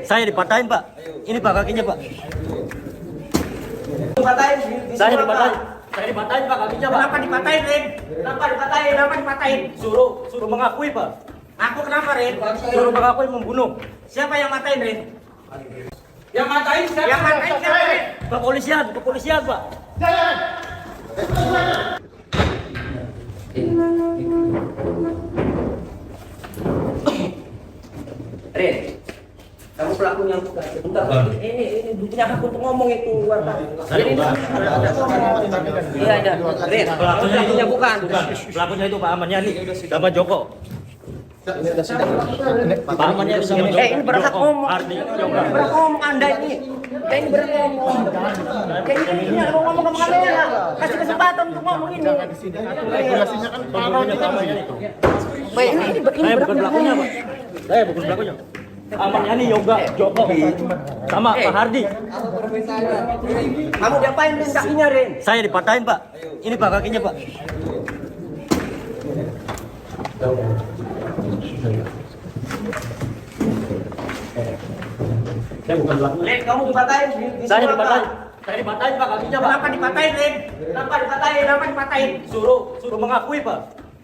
Saya dipatahin, Pak. Ini Pak kakinya, Pak. Dipatahin. Saya dipatahin. Saya dipatahin, Pak, kakinya, Pak. Kenapa dipatahin, Rin? Kenapa dipatahin? Kenapa dipatahin? Suruh mengakui, Pak. Aku kenapa, Rin? Suruh mengakui membunuh. Siapa yang matain, Rin? Yang matain siapa? Yang matain siapa, Rin? Kepolisian, Pak. Rin, kamu pelakunya bukan? Bentar, ini punya hak untuk ngomong itu wartawan. Iya, ada. Rin, pelakunya bukan. Pelakunya itu Pak Ahmad Yani sama Joko. Pak Ahmad Yani sama Joko. Ini berhak ngomong. Ardi Joko. Berhak ngomong Anda ini. Ini berhak ngomong. Ini mau ngomong ke mana? Kasih kesempatan untuk ngomong ini. Regulasinya kan parah itu. Baik, ini Saya bukan pelakunya, Pak. Saya bukan pelakunya. Ahmad Yani Yoga Joko sama Pak Hardi. Kamu diapain, Rin, kakinya, Rin? Saya dipatahin, Pak. Ini Pak kakinya, Pak. Saya bukan pelakunya. Rin, kamu dipatahin. Saya dipatahin. Saya dipatahin, Pak, kakinya, Pak. Kenapa dipatahin, Rin? Kenapa dipatahin? Kenapa dipatahin? Suruh mengakui, Pak.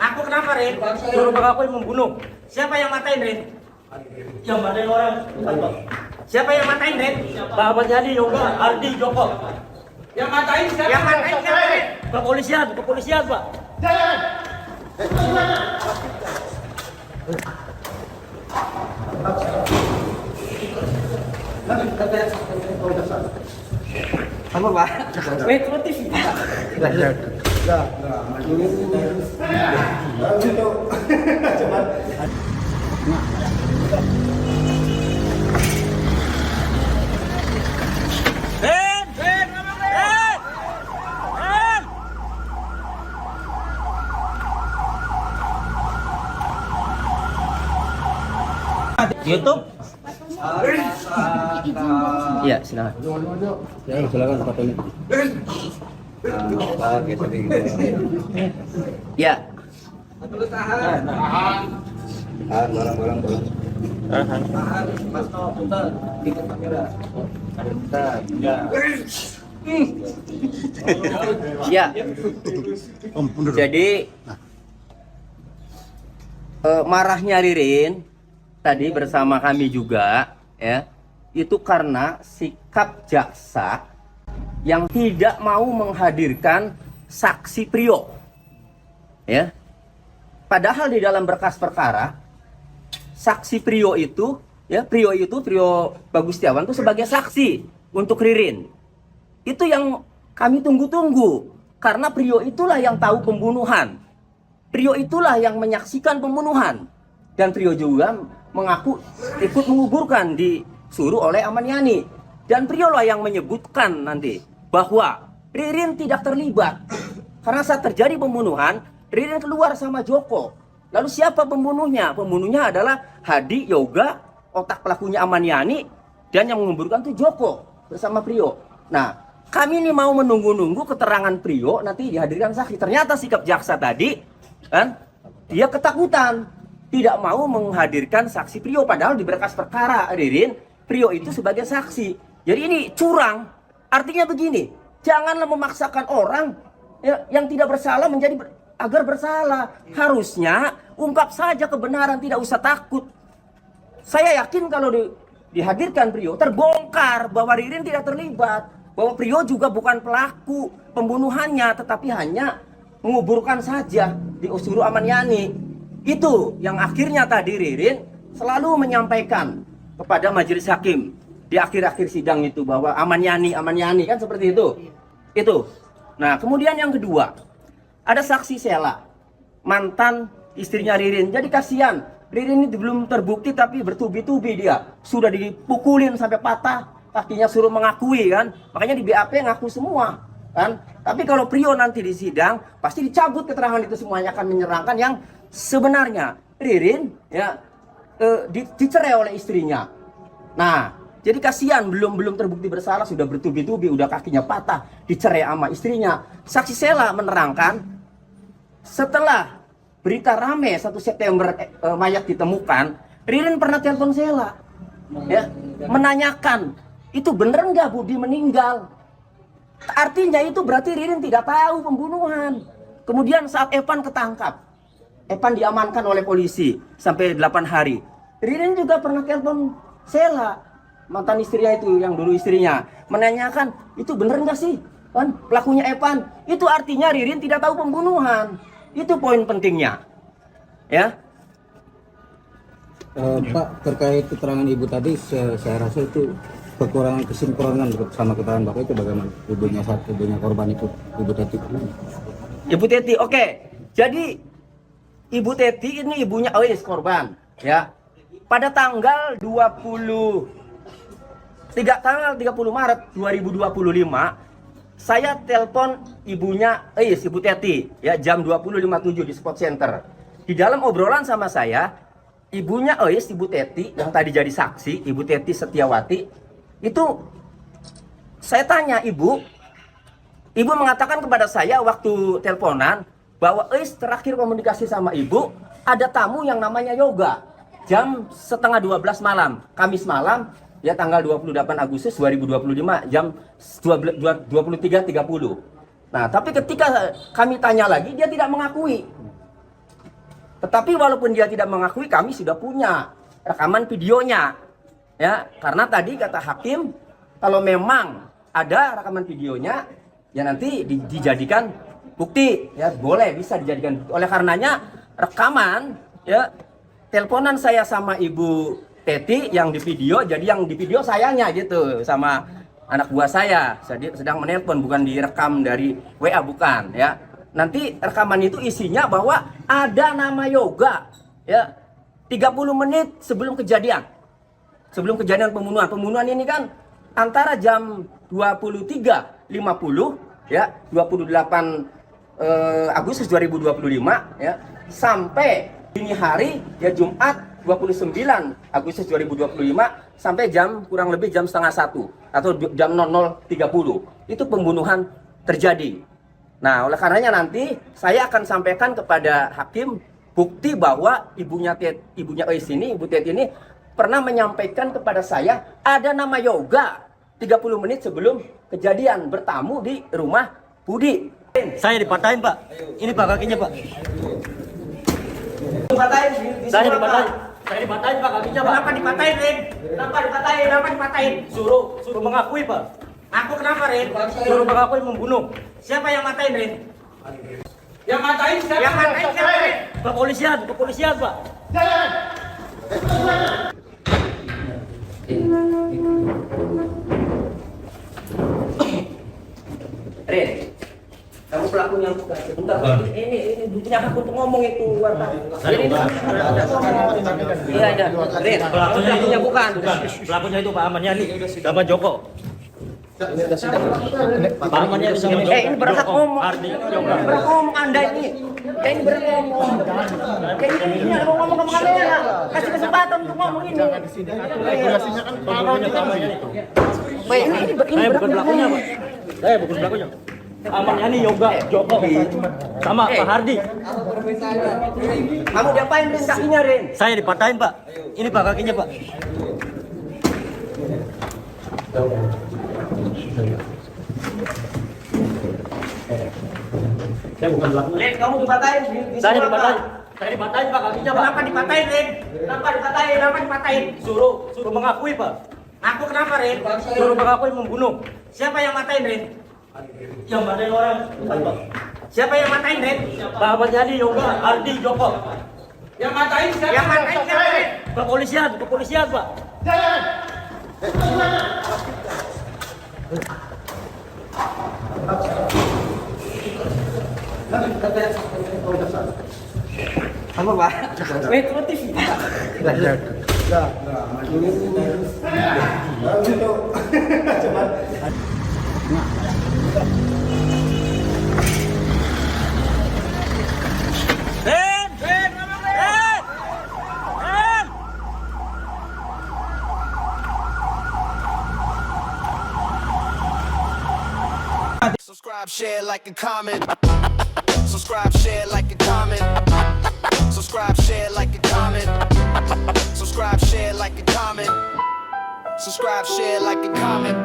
Aku kenapa, Rin? Suruh mengakui membunuh. Siapa yang matain, Rin? Yang matahin orang, Pak. Siapa yang matain, Rin? Pak Ahmad Yani Yoga Ardi Joko. Yang matain siapa? Yang matain siapa, Rin? Kepolisian, Pak. Apa, Pak? Metro TV. YouTube. Iya, silakan. Silakan Pak Tony. Iya. Ya. Jadi marahnya Ririn tadi bersama kami juga ya, itu karena sikap jaksa yang tidak mau menghadirkan saksi Prio. Ya. Padahal di dalam berkas perkara saksi Prio itu Prio Bagustiawan itu sebagai saksi untuk Ririn. Itu yang kami tunggu-tunggu karena Prio itulah yang tahu pembunuhan. Prio itulah yang menyaksikan pembunuhan. Dan Prio juga mengaku ikut menguburkan disuruh oleh Ahmad Yani. Dan Prio lah yang menyebutkan nanti bahwa Ririn tidak terlibat. Karena saat terjadi pembunuhan, Ririn keluar sama Joko. Lalu siapa pembunuhnya? Pembunuhnya adalah Hadi Yoga, otak pelakunya Ahmad Yani, dan yang menguburkan itu Joko bersama Prio. Nah, kami ini mau menunggu-nunggu keterangan Prio nanti dihadirkan saksi. Ternyata sikap jaksa tadi kan dia ketakutan. Tidak mau menghadirkan saksi Prio, padahal di berkas perkara Ririn, Prio itu sebagai saksi. Jadi ini curang. Artinya begini, janganlah memaksakan orang yang tidak bersalah menjadi agar bersalah. Harusnya ungkap saja kebenaran, tidak usah takut. Saya yakin kalau dihadirkan Prio, terbongkar bahwa Ririn tidak terlibat, bahwa Prio juga bukan pelaku pembunuhannya, tetapi hanya menguburkan saja di Usuru Ahmad Yani. Itu yang akhirnya tadi Ririn selalu menyampaikan kepada majelis hakim di akhir-akhir sidang itu bahwa Ahmad Yani kan seperti itu. Itu. Nah, kemudian yang kedua, ada saksi Sela, mantan istrinya Ririn. Jadi kasihan, Ririn ini belum terbukti tapi bertubi-tubi dia. Sudah dipukulin sampai patah, kakinya suruh mengakui kan. Makanya di BAP ngaku semua kan. Tapi kalau Prio nanti di sidang pasti dicabut keterangan itu semuanya, akan menyerangkan yang sebenarnya Ririn ya dicerai oleh istrinya. Nah, jadi kasihan belum terbukti bersalah sudah bertubi-tubi, udah kakinya patah, dicerai sama istrinya. Saksi Sela menerangkan setelah berita rame 1 September mayat ditemukan, Ririn pernah telepon Sela. ya, menanyakan, itu bener nggak Budi meninggal? Artinya itu berarti Ririn tidak tahu pembunuhan. Kemudian saat Evan ketangkap, Evan diamankan oleh polisi sampai 8 hari. Ririn juga pernah telepon Sela, mantan istrinya itu, yang dulu istrinya, menanyakan, itu bener nggak sih kan pelakunya Evan? Itu artinya Ririn tidak tahu pembunuhan. Itu poin pentingnya, ya. Pak, terkait keterangan Ibu tadi, saya rasa itu kekurangan kesinkronan sama keterangan Bapak. Itu bagaimana? Ibunya korban itu, Ibu Teti. Ibu Teti, oke. Jadi Ibu Teti ini ibunya Ois korban, ya. Pada tanggal 30 Maret 2025, saya telepon ibunya Ois, Ibu Teti, ya, jam 20.57 di Spot Center. Di dalam obrolan sama saya, ibunya Ois, Ibu Teti, yang tadi jadi saksi, Ibu Teti Setiawati, itu saya tanya, Ibu mengatakan kepada saya waktu teleponan bahwa Ois terakhir komunikasi sama Ibu, ada tamu yang namanya Yoga, jam setengah 12 malam, Kamis malam, ya, tanggal 28 Agustus 2025, jam 23.30. Nah, tapi ketika kami tanya lagi, dia tidak mengakui. Tetapi walaupun dia tidak mengakui, kami sudah punya rekaman videonya, ya. Karena tadi kata hakim, kalau memang ada rekaman videonya, ya nanti dijadikan bukti, ya, boleh, bisa dijadikan bukti. Oleh karenanya rekaman, ya, teleponan saya sama Ibu Teti yang di video, jadi yang di video sayanya gitu, sama anak buah saya sedang menelpon, bukan direkam dari WA, bukan, ya. Nanti rekaman itu isinya bahwa ada nama Yoga, ya, 30 menit sebelum kejadian pembunuhan. Pembunuhan ini kan antara jam 23.50, ya, 28 Agustus 2025, ya, sampai dini hari, ya, Jumat 29 Agustus 2025 sampai jam kurang lebih jam setengah 1 atau jam 00.30 itu pembunuhan terjadi. Nah, oleh karenanya nanti saya akan sampaikan kepada hakim bukti bahwa ibunya Ois ini, Ibu Teti ini pernah menyampaikan kepada saya ada nama Yoga 30 menit sebelum kejadian bertamu di rumah Budi. Saya dipatahin, Pak. Ini Pak kakinya, Pak. Saya dipatahin, Pak, kakinya, Pak. Kenapa dipatahin, Rin? Kenapa dipatahin? Suruh mengakui, Pak. Aku kenapa, Rin? Suruh mengakui membunuh. Siapa yang matain, Rin? Yang matain siapa? Yang matain siapa, Rin? Kepolisian, Pak. Rin, kamu pelakunya bukan. Sebentar, ini buktinya aku untuk ngomong itu. Iya. Rin, pelakunya bukan. Pelakunya itu Pak Ahmad Yani sama Joko. Pak Ahmad Yani sama Joko. Ini berhak ngomong. Ardi, Joko. Berhak ngomong Anda ini. Ini berhak ngomong. Ini mau ngomong ke kamera. Kasih kesempatan untuk ngomong ini. Regulasinya kan parah Pembunuhnya Pak Ahmad Yani. Baik, ini Saya bukan pelakunya, Pak. Saya bukan pelakunya. Ahmad Yani, Yoga, Joko, sama Pak Hardi. Kamu diapain, Rin, kakinya, Rin? Saya dipatahin, Pak. Ini Pak kakinya, Pak. Saya bukan pelakunya. Rin, kamu dipatahin. Saya dipatahin, Pak, kakinya, Pak. Kenapa dipatahin, Rin? Kenapa dipatahin? Suruh mengakui, Pak. Aku kenapa, Rin? Suruh mengakui membunuh. Siapa yang matain, Rin? Yang matain orang. Pak. Siapa yang matain, Rin? Pak Ahmad Yani, Yoga, Ardi, Joko. Yang matain siapa? Yang matain siapa, Rin? Kepolisian, Pak. Apa, Pak? Metro TV, Pak. Subscribe, share, like, and comment. Subscribe, share, like, and comment. Subscribe, share, like, and comment. Subscribe, share, like, and comment. Subscribe, share, like, and comment.